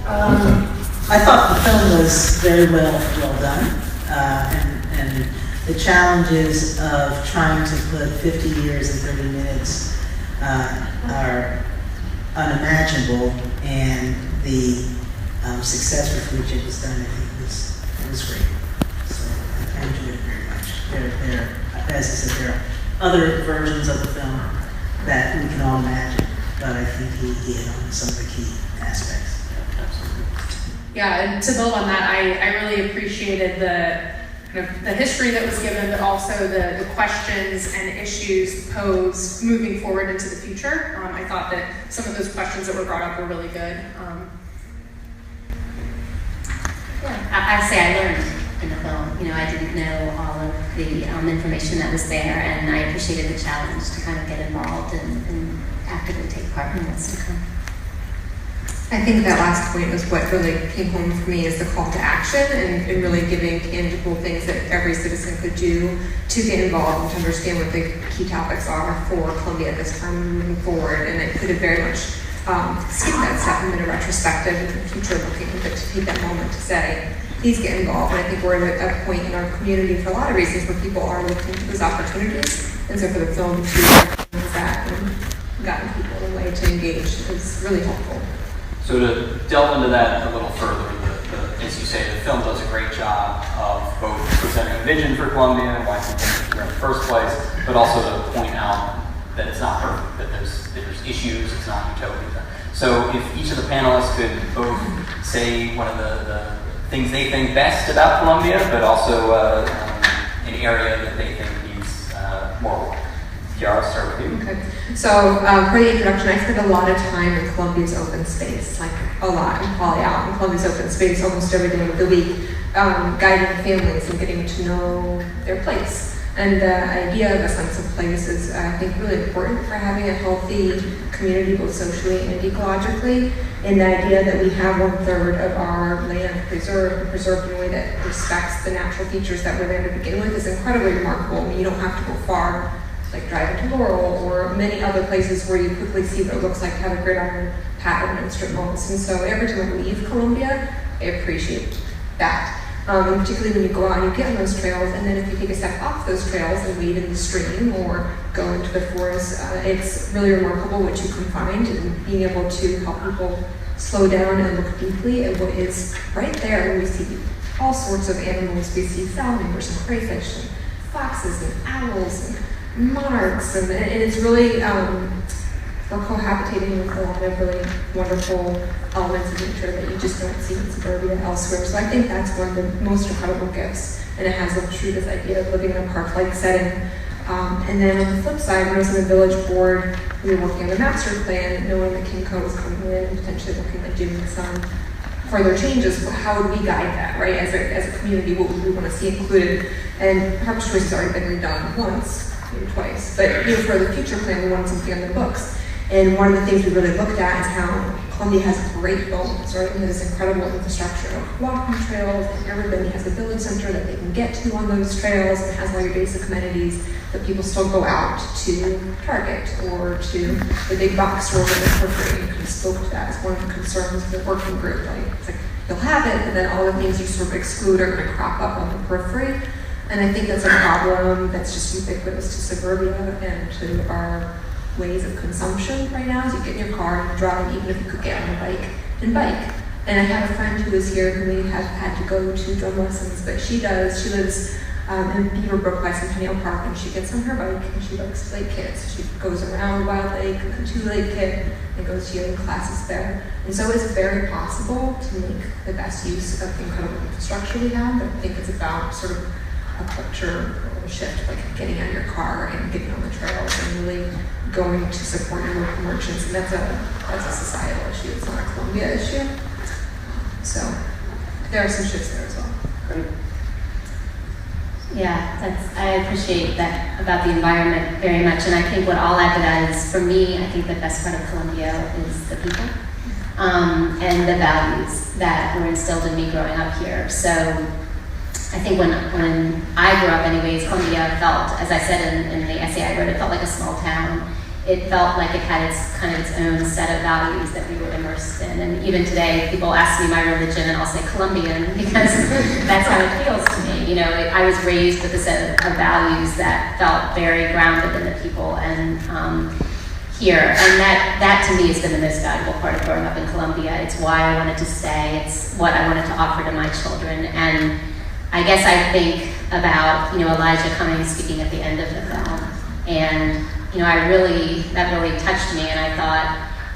I thought the film was very well done, and the challenges of trying to put 50 years in 30 minutes are unimaginable, and the success with which it was done, I think, was great. So I enjoyed it very much. As I said, there are other versions of the film that we can all imagine, but I think he hit on some of the key aspects. Yeah, and to build on that, I really appreciated the kind of the history that was given, but also the questions and issues posed moving forward into the future. I thought that some of those questions that were brought up were really good. I say I learned in the film. You know, I didn't know all of the information that was there, and I appreciated the challenge to kind of get involved and actively take part in what's to come. I think that last point was what really came home for me is the call to action and really giving tangible things that every citizen could do to get involved and to understand what the key topics are for Columbia at this time moving forward. And it could have very much skipped that step and been a retrospective and future looking, but to take that moment to say, please get involved. And I think we're at a point in our community for a lot of reasons where people are looking for those opportunities. And so for the film to recognize that and gotten people a way to engage is really helpful. So to delve into that a little further, as you say, the film does a great job of both presenting a vision for Columbia and why people are here in the first place, but also to point out that it's not perfect, that there's issues, it's not utopia. So if each of the panelists could both say one of the things they think best about Columbia, but also an area that they think needs more work. Kiara, I'll start with you. Okay. So for the introduction, I spent a lot of time in Columbia's open space, like a lot. I'm probably out in Columbia's open space almost every day of the week, guiding families and getting to know their place. And the idea of a sense of place is, I think, really important for having a healthy community, both socially and ecologically. And the idea that we have 1/3 of our land preserved in a way that respects the natural features that were there to begin with is incredibly remarkable. I mean, you don't have to go far, like drive into Laurel or many other places where you quickly see what it looks like to have a gridiron pattern and strip malls. And so every time I leave Columbia, I appreciate that. And particularly when you go out and you get on those trails, and then if you take a step off those trails and wade in the stream or go into the forest, it's really remarkable what you can find, and being able to help people slow down and look deeply at what is right there. When we see all sorts of animals, we see salamanders and crayfish and foxes and owls and monarchs, and it's really we're cohabitating with a lot of really wonderful elements of nature that you just don't see in suburbia elsewhere. So I think that's one of the most incredible gifts, and it has held true this idea of living in a park-like setting. And then on the flip side, when I was on the village board, we were working on the master plan, knowing that Kimco was coming in and potentially looking at doing some further changes. How would we guide that, right? As a community, what would we want to see included? And Harper's Choice has already been redone once, maybe twice. But for the future plan, we wanted something on the books. And one of the things we really looked at is how Columbia has great bones, right? And this incredible infrastructure of walking trails, and everybody has a village center that they can get to on those trails, and it has all your basic amenities, but people still go out to Target or to the big box stores in the periphery. You kind of spoke to that as one of the concerns of the working group. Like, it's like, you'll have it, and then all the things you sort of exclude are going to crop up on the periphery. And I think that's a problem that's just ubiquitous to suburbia and to our ways of consumption right now. Is you get in your car and you drive, even if you could get on a bike and bike. And I have a friend who is here who may have had to go to drum lessons, but she lives in Beaverbrook by Centennial Park, and she gets on her bike and she likes Lake Kit. So she goes around Wild Lake and then to Lake Kit and goes to yoga classes there. And so it's very possible to make the best use of the incredible infrastructure we have. But I think it's about sort of a culture shift, like getting out of your car and getting on the trails and really going to support your local merchants. And that's a societal issue. It's not a Columbia issue. So there are some shifts there as well. Great. Yeah, I appreciate that about the environment very much, and I think what I'll add to that is, for me, I think the best part of Columbia is the people and the values that were instilled in me growing up here. So I think when I grew up anyways, Columbia felt, as I said in the essay I wrote, it felt like a small town. it felt like it had its own set of values that we were immersed in. And even today, people ask me my religion, and I'll say Colombian because that's how it feels to me. You know, I was raised with a set of values that felt very grounded in the people and here. And that to me has been the most valuable part of growing up in Colombia. It's why I wanted to stay. It's what I wanted to offer to my children. And I guess I think about, Elijah Cummings speaking at the end of the film. And, that really touched me. And I thought,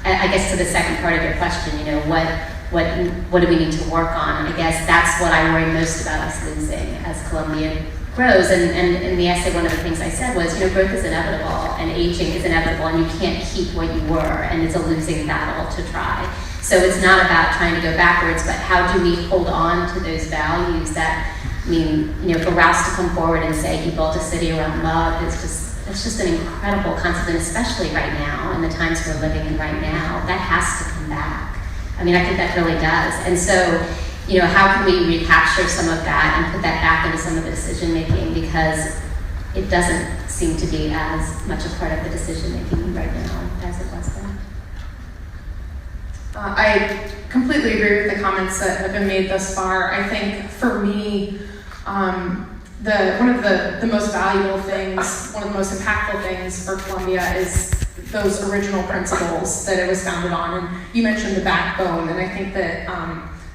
I guess to the second part of your question, what do we need to work on? And I guess that's what I worry most about us losing as Colombia grows. And in the essay, one of the things I said was, growth is inevitable and aging is inevitable and you can't keep what you were, and it's a losing battle to try. So it's not about trying to go backwards, but how do we hold on to those values that for Rouse to come forward and say he built a city around love, it's just an incredible concept, and especially right now, in the times we're living in right now, that has to come back. I think that really does. And so, how can we recapture some of that and put that back into some of the decision making, because it doesn't seem to be as much a part of the decision making right now as it was then. I completely agree with the comments that have been made thus far. I think for me, one of the most valuable things, one of the most impactful things for Columbia is those original principles that it was founded on. And you mentioned the backbone, and I think that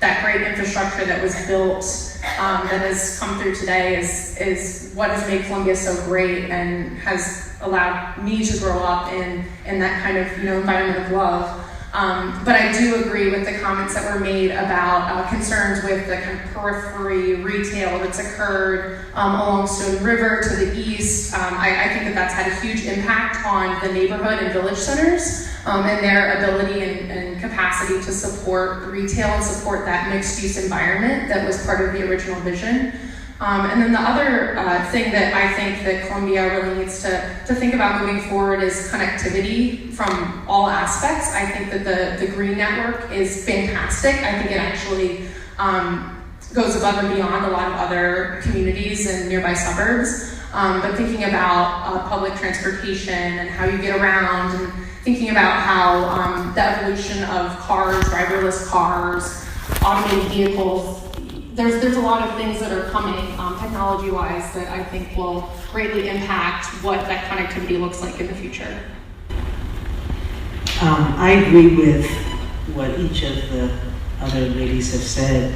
that great infrastructure that was built, that has come through today is what has made Columbia so great and has allowed me to grow up in that kind of environment of love. But I do agree with the comments that were made about concerns with the kind of periphery retail that's occurred along Stone River to the east. I think that that's had a huge impact on the neighborhood and village centers and their ability and capacity to support retail and support that mixed-use environment that was part of the original vision. And then the other thing that I think that Columbia really needs to think about moving forward is connectivity from all aspects. I think that the Green Network is fantastic. I think it actually goes above and beyond a lot of other communities and nearby suburbs. But thinking about public transportation and how you get around, and thinking about how the evolution of cars, driverless cars, automated vehicles, there's a lot of things that are coming technology-wise that I think will greatly impact what that connectivity looks like in the future. I agree with what each of the other ladies have said,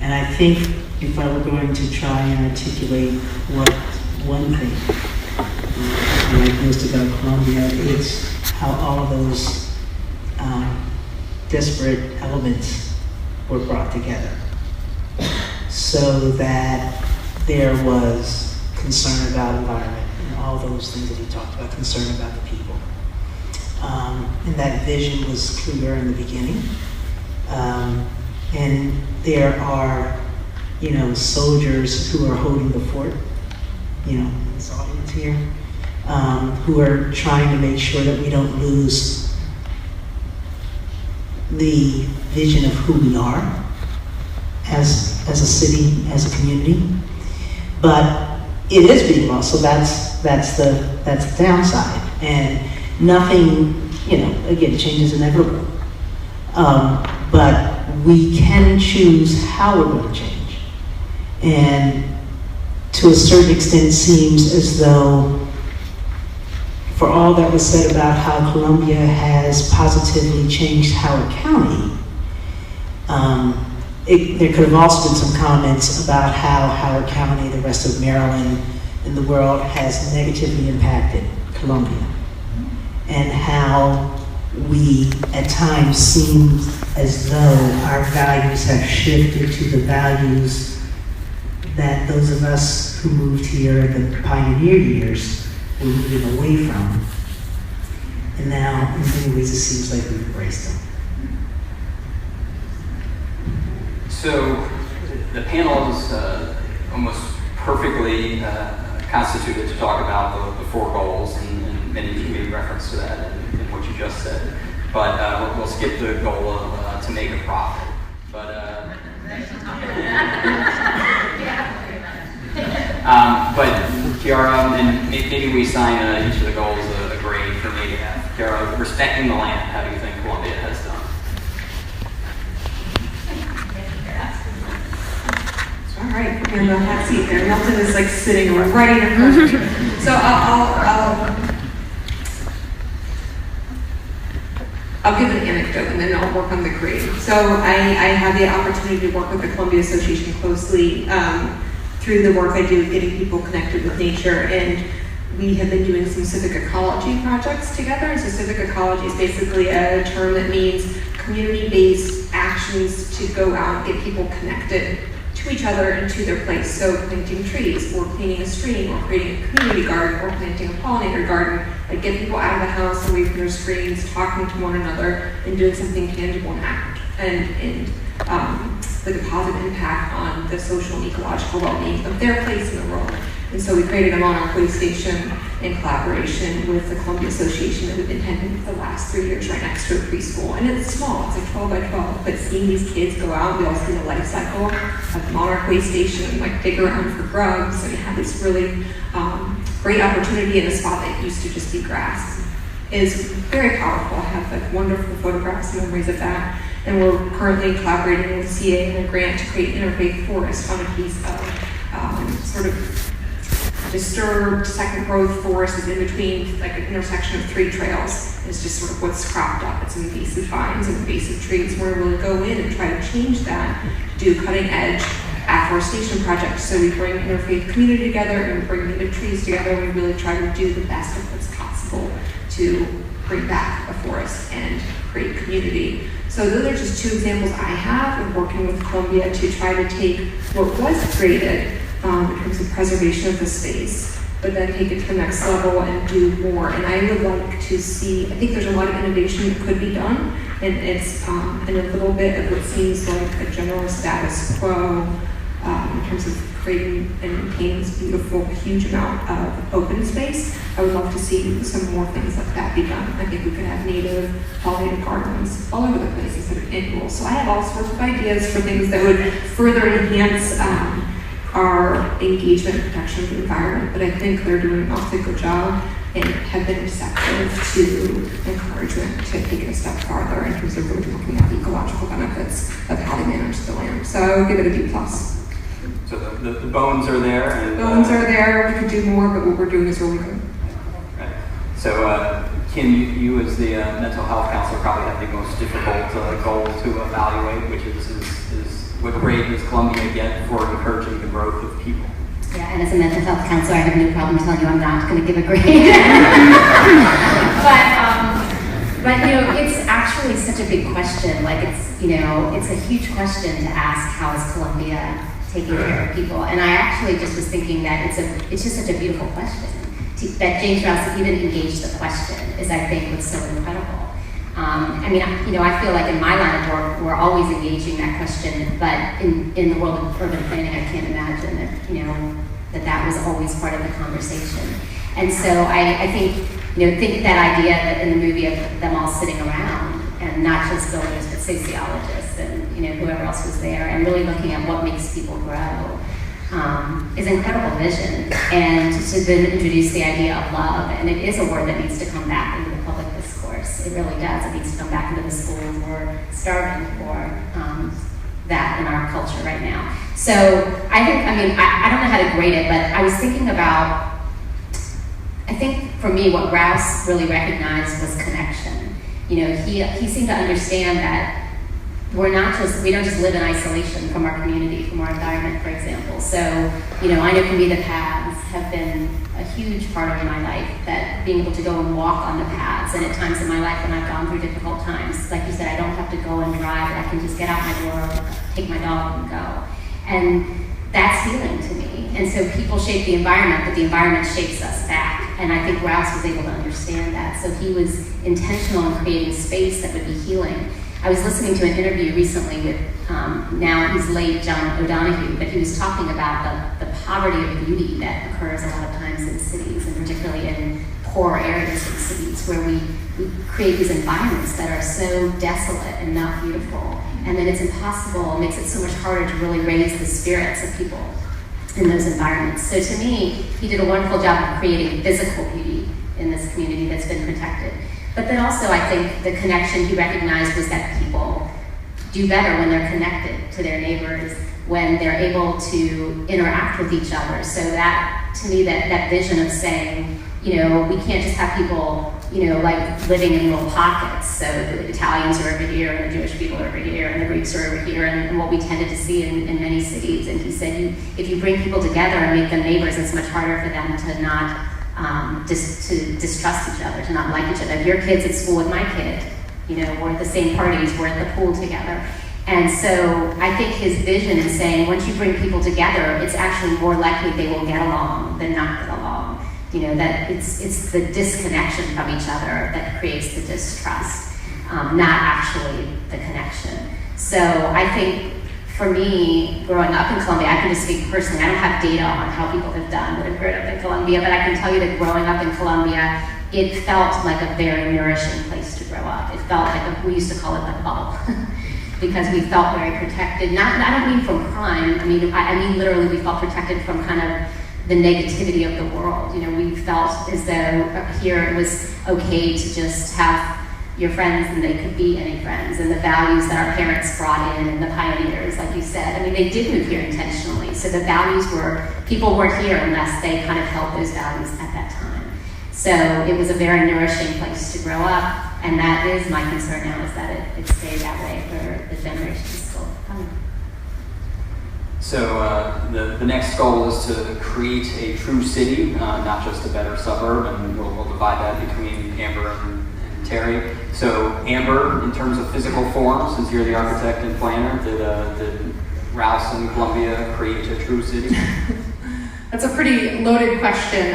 and I think if I were going to try and articulate what one thing when I most about Columbia, it's how all of those disparate elements were brought together, so that there was concern about environment and all those things that he talked about, concern about the people. And that vision was clear in the beginning. And there are, soldiers who are holding the fort, in this audience here, who are trying to make sure that we don't lose the vision of who we are as a city, as a community. But it is being lost, so that's the downside. And nothing, again, change is inevitable. But we can choose how we're going to change. And to a certain extent, it seems as though, for all that was said about how Columbia has positively changed Howard County, there could have also been some comments about how Howard County, the rest of Maryland, and the world has negatively impacted Columbia, and how we at times seem as though our values have shifted to the values that those of us who moved here in the pioneer years were moving away from. And now, in many ways, it seems like we've embraced them. So the panel is almost perfectly constituted to talk about the four goals, and many of you made reference to that in what you just said. But we'll skip the goal of to make a profit. But but Kiara, and maybe we assign each of the goals a grade for me to have respecting the land, how do you think Columbia has done? All right, we're in the hot seat there. Milton is like sitting right in front of me. So I'll give an anecdote and then I'll work on the grade. So I have the opportunity to work with the Columbia Association closely through the work I do getting people connected with nature, and we have been doing some civic ecology projects together. And so civic ecology is basically a term that means community-based actions to go out and get people connected to each other and to their place. So planting trees, or cleaning a stream, or creating a community garden, or planting a pollinator garden, like get people out of the house, away from their screens, talking to one another, and doing something tangible and with a positive impact on the social and ecological well-being of their place in the world. And so we created a monarch way station in collaboration with the Columbia Association that we've been attending for the last 3 years right next to a preschool. And it's small, it's like 12 by 12, but seeing these kids go out, we all see the life cycle of the monarch way station, like dig around for grubs, and have this really great opportunity in a spot that used to just be grass is very powerful. I have like wonderful photographs and memories of that. And we're currently collaborating with CA in a grant to create interfaith forest on a piece of sort of disturbed second growth forest is in between like an intersection of 3 trails. It's just sort of what's cropped up. It's invasive vines and invasive trees. We're able to go in and try to change that, do cutting edge afforestation projects. So we bring interfaith community together and we bring native trees together, and we really try to do the best of what's possible to bring back a forest and create community. So those are just 2 examples I have of working with Columbia to try to take what was created in terms of preservation of the space, but then take it to the next level and do more. And I would like to see, I think there's a lot of innovation that could be done, and it's in a little bit of what seems like a general status quo in terms of creating and maintaining this beautiful, huge amount of open space. I would love to see some more things like that be done. I think we could have native pollinator gardens all over the place instead of annual. So I have all sorts of ideas for things that would further enhance our engagement and protection of the environment, but I think they're doing an awfully good job and have been receptive to encouragement to take it a step farther in terms of really looking at the ecological benefits of how they manage the land. So I would give it a B+. So the bones are there. And, bones are there. We could do more, but what we're doing is really good. Right. So Kim, you as the mental health counselor probably have the most difficult goal to evaluate, which is what grade does Columbia get for encouraging the growth of people? Yeah, and as a mental health counselor, I have no problem telling you I'm not going to give a grade. but it's actually such a big question. Like it's a huge question to ask, how is Columbia taking care of people? And I actually just was thinking that it's just such a beautiful question. That Jane Strauss even engaged the question is, I think, what's so incredible. I feel like in my line of work, we're always engaging that question, but in the world of urban planning, I can't imagine that was always part of the conversation. And so I think that idea that in the movie of them all sitting around, and not just builders, but sociologists and whoever else was there, and really looking at what makes people grow, is an incredible vision. And to then introduce the idea of love, and it is a word that needs to come back into the public discourse. It really does. It needs to come back into the schools. We're starving for that in our culture right now. So I don't know how to grade it, but I was thinking about, I think for me, what Rouse really recognized was connection. He seemed to understand that we don't just live in isolation from our community, from our environment, for example. So, I know for me the paths have been a huge part of my life, that being able to go and walk on the paths, and at times in my life when I've gone through difficult times, like you said, I don't have to go and drive, I can just get out my door, take my dog and go. And that's healing to me. And so people shape the environment, but the environment shapes us back. And I think Rouse was able to understand that. So he was intentional in creating space that would be healing. I was listening to an interview recently with, now he's late, John O'Donohue, but he was talking about the poverty of beauty that occurs a lot of times in cities, and particularly in poor areas of cities, where we create these environments that are so desolate and not beautiful. And then it's impossible, it makes it so much harder to really raise the spirits of people in those environments. So to me, he did a wonderful job of creating physical beauty in this community that's been protected. But then also I think the connection he recognized was that people do better when they're connected to their neighbors, when they're able to interact with each other. So that, to me, that vision of saying, you know, we can't just have people, you know, like living in little pockets. So the Italians are over here, and the Jewish people are over here, and the Greeks are over here, and what we tended to see in many cities. And he said, if you bring people together and make them neighbors, it's much harder for them to not to distrust each other, to not like each other. If your kid's at school with my kid, you know, we're at the same parties, we're at the pool together. And so I think his vision is saying, once you bring people together, it's actually more likely they will get along than not get along. You know, that it's the disconnection from each other that creates the distrust, not actually the connection. So I think for me, growing up in Columbia, I can just speak personally, I don't have data on how people have done that have grown up in Columbia, but I can tell you that growing up in Columbia, it felt like a very nourishing place to grow up. It felt like we used to call it the bubble. Because we felt very protected. I don't mean from crime, I mean literally we felt protected from kind of the negativity of the world. You know, we felt as though here it was okay to just have your friends and they could be any friends, and the values that our parents brought in and the pioneers, like you said. I mean, they did move here intentionally, so the values were, people weren't here unless they kind of held those values at that time. So it was a very nourishing place to grow up, and that is my concern now, is that it stayed that way for the generations still coming. So the next goal is to create a true city, not just a better suburb, and we'll divide that between Amber and Terry. So Amber, in terms of physical form, since you're the architect and planner, did Rouse and Columbia create a true city? That's a pretty loaded question.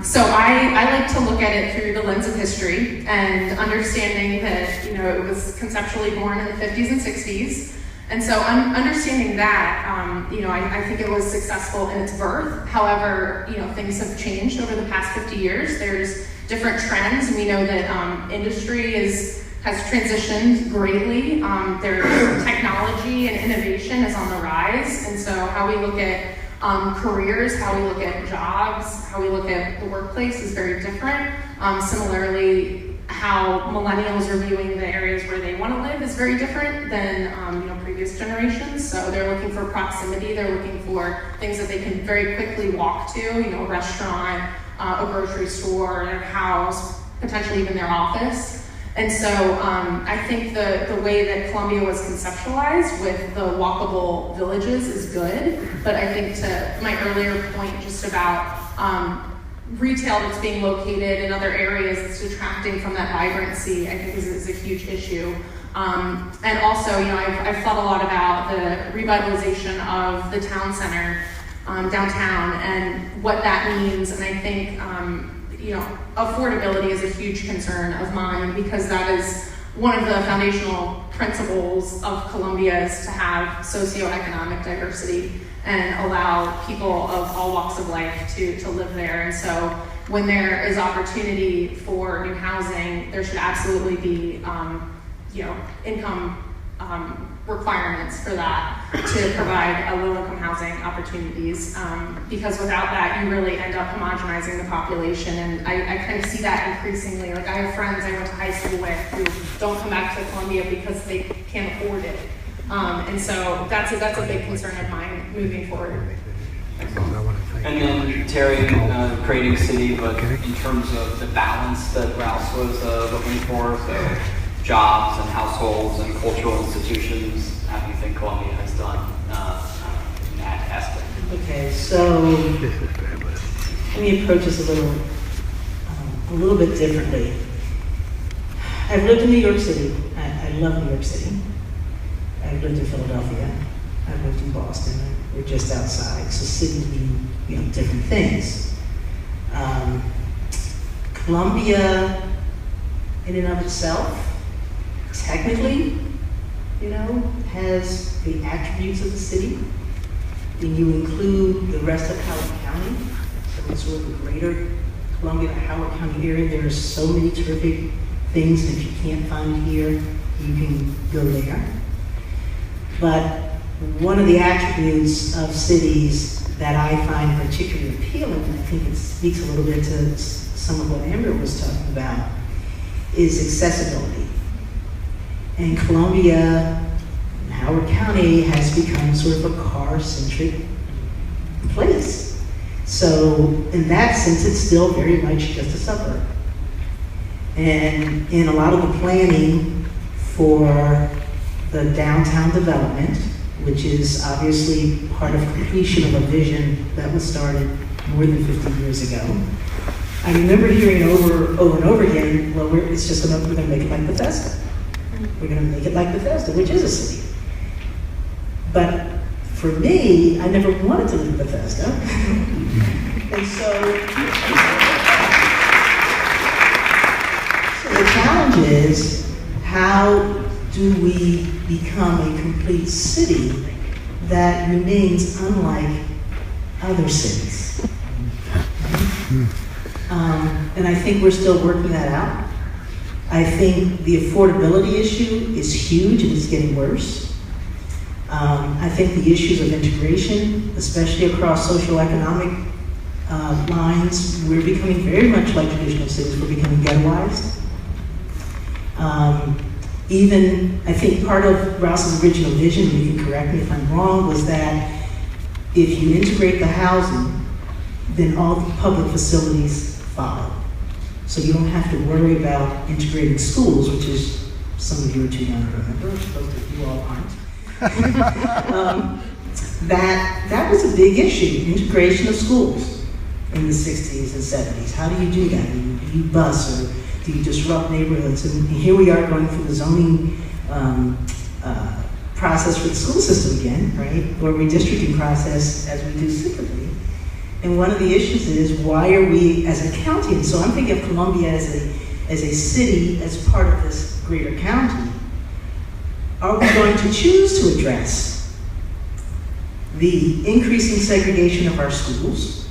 So I like to look at it through the lens of history and understanding that, you know, it was conceptually born in the 50s and 60s. And so I'm understanding that, you know, I think it was successful in its birth. However, you know, things have changed over the past 50 years. There's different trends, and we know that industry has transitioned greatly. There's technology and innovation is on the rise. And so how we look at careers, how we look at jobs, how we look at the workplace is very different. Similarly, how millennials are viewing the areas where they want to live is very different than you know, previous generations. So they're looking for proximity. They're looking for things that they can very quickly walk to. You know, a restaurant, a grocery store, their house, potentially even their office. And so I think the way that Columbia was conceptualized with the walkable villages is good, but I think to my earlier point just about retail that's being located in other areas that's detracting from that vibrancy, I think is a huge issue. And also, you know, I've thought a lot about the revitalization of the town center downtown and what that means, and I think you know, affordability is a huge concern of mine, because that is one of the foundational principles of Columbia, is to have socioeconomic diversity and allow people of all walks of life to live there. And so when there is opportunity for new housing, there should absolutely be you know, income requirements for that to provide low-income housing opportunities, because without that, you really end up homogenizing the population, and I kind of see that increasingly. Like, I have friends I went to high school with who don't come back to Columbia because they can't afford it, and so that's a big concern of mine moving forward. And then Terry, creating a city, but in terms of the balance that Rouse was looking for, so jobs and households and cultural institutions, how do you think Columbia has done in that aspect? Okay, so let me approach this a little bit differently. I've lived in New York City. I love New York City. I've lived in Philadelphia. I've lived in Boston. We're just outside. So cities mean, you know, different things. Columbia, in and of itself, technically, you know, has the attributes of the city. Then you include the rest of Howard County, so it's sort of the greater Columbia, Howard County area. There are so many terrific things that you can't find here, you can go there. But one of the attributes of cities that I find particularly appealing, and I think it speaks a little bit to some of what Amber was talking about, is accessibility. And Columbia, Howard County has become sort of a car-centric place. So in that sense, it's still very much just a suburb. And in a lot of the planning for the downtown development, which is obviously part of completion of a vision that was started more than 50 years ago, I remember hearing over and over again, well, we're going to make it like Bethesda. We're going to make it like Bethesda, which is a city. But for me, I never wanted to live in Bethesda. And so the challenge is, how do we become a complete city that remains unlike other cities? And I think we're still working that out. I think the affordability issue is huge and it's getting worse. I think the issues of integration, especially across socioeconomic lines, we're becoming very much like traditional cities. We're becoming ghettoized. Even, I think part of Rouse's original vision, and you can correct me if I'm wrong, was that if you integrate the housing, then all the public facilities follow. So you don't have to worry about integrating schools, which is, some of you are too young to remember, most of you all aren't. That was a big issue, integration of schools in the 60s and 70s. How do you do that? Do you bus, or do you disrupt neighborhoods? And here we are going through the zoning process for the school system again, right? Or redistricting process as we do cyclically. And one of the issues is, why are we as a county, and so I'm thinking of Columbia as a city, as part of this greater county, are we going to choose to address the increasing segregation of our schools?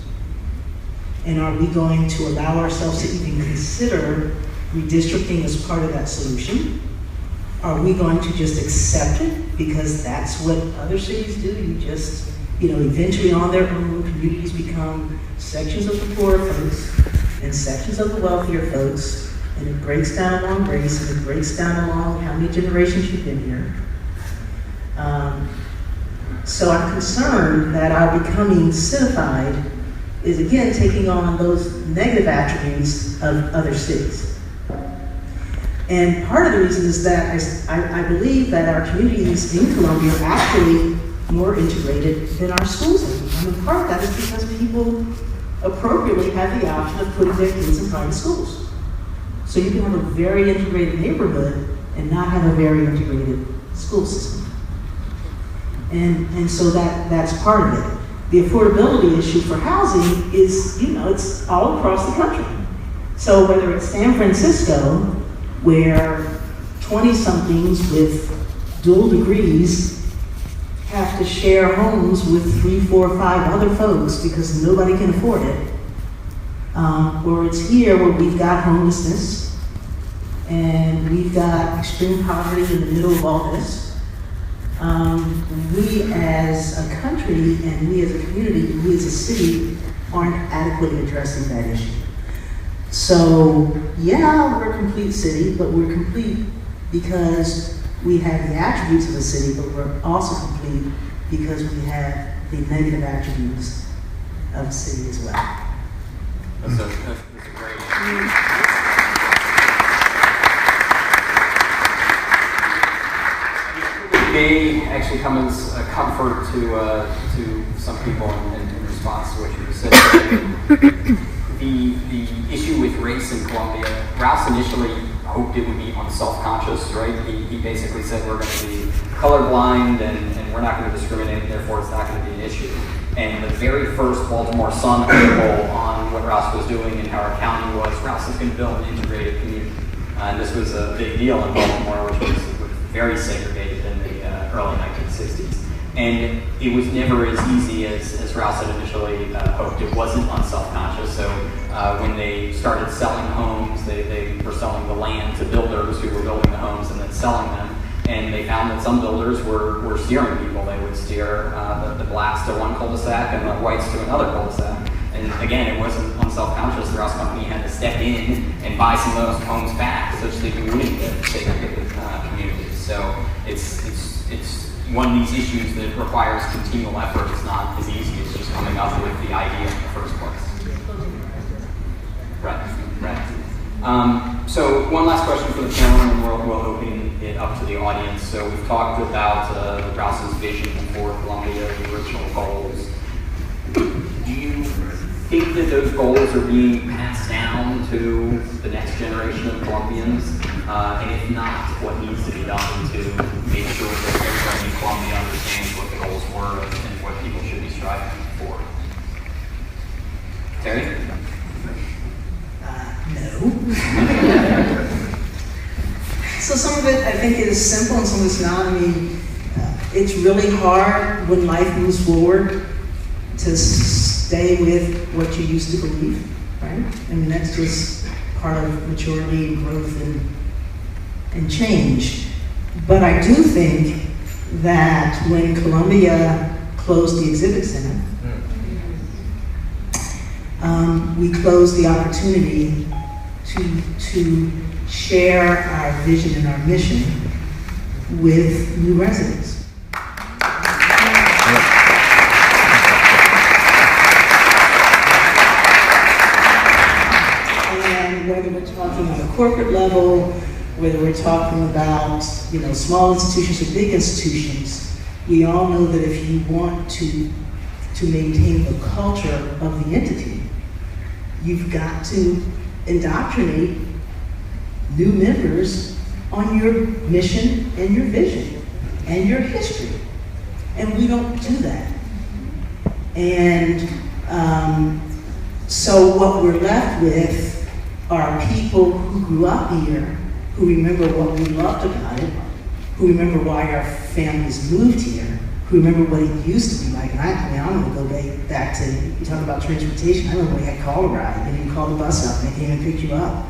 And are we going to allow ourselves to even consider redistricting as part of that solution? Are we going to just accept it because that's what other cities do? You just, eventually on their own, communities become sections of the poor folks and sections of the wealthier folks, and it breaks down along race, and it breaks down along how many generations you've been here. So I'm concerned that our becoming citified is again taking on those negative attributes of other cities. And part of the reason is that I believe that our communities in Columbia are actually more integrated than our schools are. And part of that is because people appropriately have the option of putting their kids in private schools. So you can have a very integrated neighborhood and not have a very integrated school system. And so that's part of it. The affordability issue for housing is, it's all across the country. So whether it's San Francisco, where 20-somethings with dual degrees have to share homes with 3, 4, 5 other folks because nobody can afford it, or it's here where we've got homelessness and we've got extreme poverty in the middle of all this. We as a country and we as a community, we as a city aren't adequately addressing that issue. So yeah, we're a complete city, but we're complete because we have the attributes of a city, but we're also complete because we have the negative attributes of a city as well. That's a great. May actually come as a comfort to some people in response to what you just said. The issue with race in Columbia, Rouse initially hoped it would be unself-conscious, right? He basically said we're going to be colorblind and we're not going to discriminate, therefore it's not going to be an issue. And the very first Baltimore Sun article on what Rouse was doing in Howard County was Rouse is going to build an integrated community. And this was a big deal in Baltimore, which was very segregated in the early 1960s. And it was never as easy as Rouse had initially hoped. It wasn't unself-conscious. So when they started selling homes, they were selling the land to builders who were building the homes and then selling them. And they found that some builders were steering people. They would steer the blacks to one cul-de-sac and the whites to another cul-de-sac. And And again, it wasn't unself-conscious. The Rouse Company had to step in and buy some of those homes back such that we wouldn't get segregated communities. So it's one of these issues that requires continual effort. It's not as easy as just coming up with the idea in the first place. Right. So one last question for the panel, and we'll open it up to the audience. So we've talked about Rouse's vision for Columbia, the original goals. Do you think that those goals are being passed down to the next generation of Columbians? And if not, what needs to be done to make sure that everybody in Columbia understands what the goals were and what people should be striving for? Terry? No. So some of it I think is simple and some of it's not. I mean, it's really hard when life moves forward to stay with what you used to believe, right? I mean, that's just part of maturity and growth and change. But I do think that when Columbia closed the exhibit center, we closed the opportunity to share our vision and our mission with new residents. And whether we're talking on a corporate level, whether we're talking about small institutions or big institutions, we all know that if you want to maintain the culture of the entity, you've got to indoctrinate new members on your mission and your vision and your history. And we don't do that. And so what we're left with are people who grew up here, who remember what we loved about it, who remember why our families moved here, who remember what it used to be like. And I'm going to go back to, you talk about transportation, I remember we had call a ride, and you called the bus up, and they came and picked you up.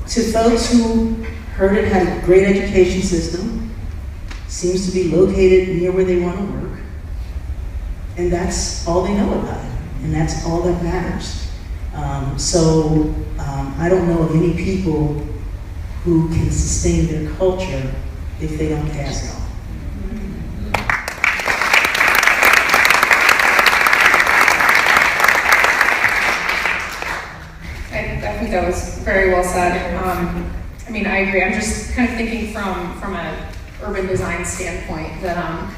To folks who heard it had a great education system, seems to be located near where they want to work, and that's all they know about it, and that's all that matters. I don't know of any people who can sustain their culture if they don't pass it on. I think that was very well said. I mean, I agree. I'm just kind of thinking from an urban design standpoint that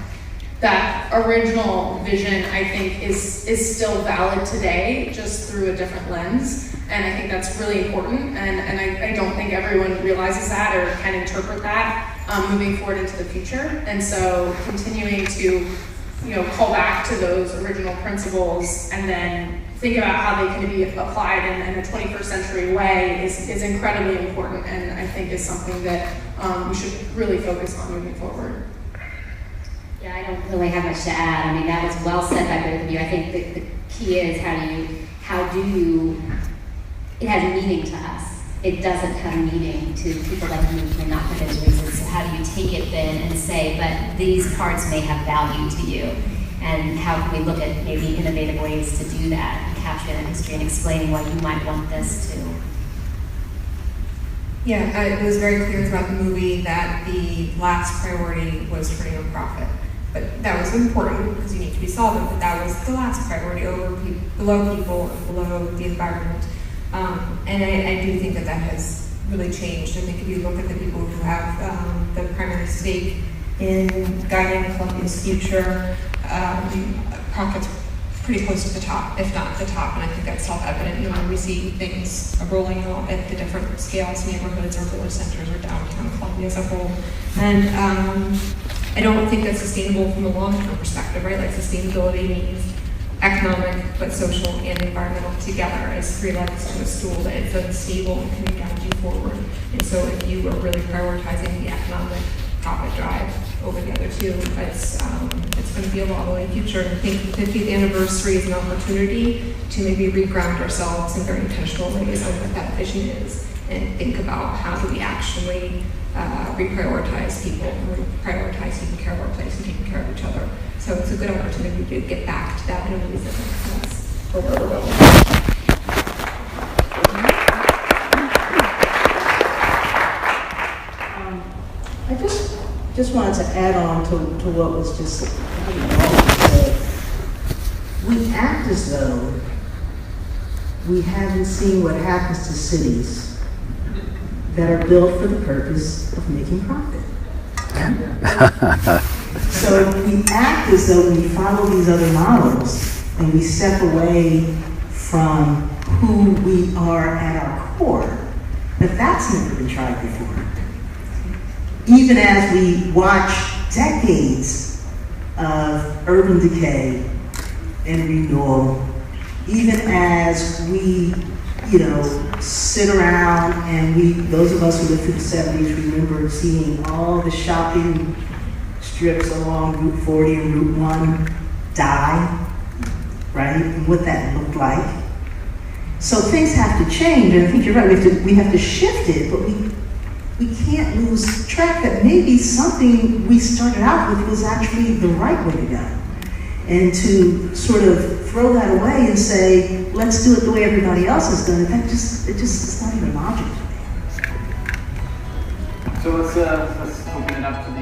that original vision, I think, is still valid today, just through a different lens. And I think that's really important. And I don't think everyone realizes that or can interpret that moving forward into the future. And so continuing to, call back to those original principles and then think about how they can be applied in a 21st century way is incredibly important, and I think is something that we should really focus on moving forward. Yeah, I don't really have much to add. I mean, that was well said by both of you. I think the key is how do you, it has meaning to us. It doesn't have meaning to people like you who are not for those reasons. So how do you take it then and say, but these parts may have value to you? And how can we look at maybe innovative ways to do that and capture that history and explaining why you might want this to? Yeah, it was very clear throughout the movie that the last priority was turning a profit. But that was important because you need to be solvent, but that was the last priority below people and below the environment. And I do think that has really changed. I think if you look at the people who have the primary stake in guiding Columbia's future, profits pretty close to the top, if not the top, and I think that's self-evident when we see things rolling out at the different scales, neighborhoods or village centers or downtown Columbia as a whole. And I don't think that's sustainable from a long-term perspective, right? Like sustainability means economic, but social and environmental together as three legs to a stool that is stable and can guide you forward. And so if you are really prioritizing the economic profit drive over the other two, it's going to be a wobbly future. And I think the 50th anniversary is an opportunity to maybe reground ourselves in very intentional ways on what that vision is and think about how do we actually reprioritize people and reprioritize taking care of our place and taking care of each other. So So it's a good opportunity to get back to that in a way that makes sense for where we're going. I just wanted to add on to what was just said. We act as though we haven't seen what happens to cities that are built for the purpose of making profit. So we act as though we follow these other models and we step away from who we are at our core, but that's never been tried before. Even as we watch decades of urban decay and renewal, even as we, sit around and those of us who lived through the 70s remember seeing all the shopping strips along Route 40 and Route 1 die, right? And what that looked like. So things have to change, and I think you're right, we have to shift it, but we can't lose track that maybe something we started out with was actually the right way to go. And to sort of throw that away and say, let's do it the way everybody else has done it, it's not even logical to me. So let's open it up to the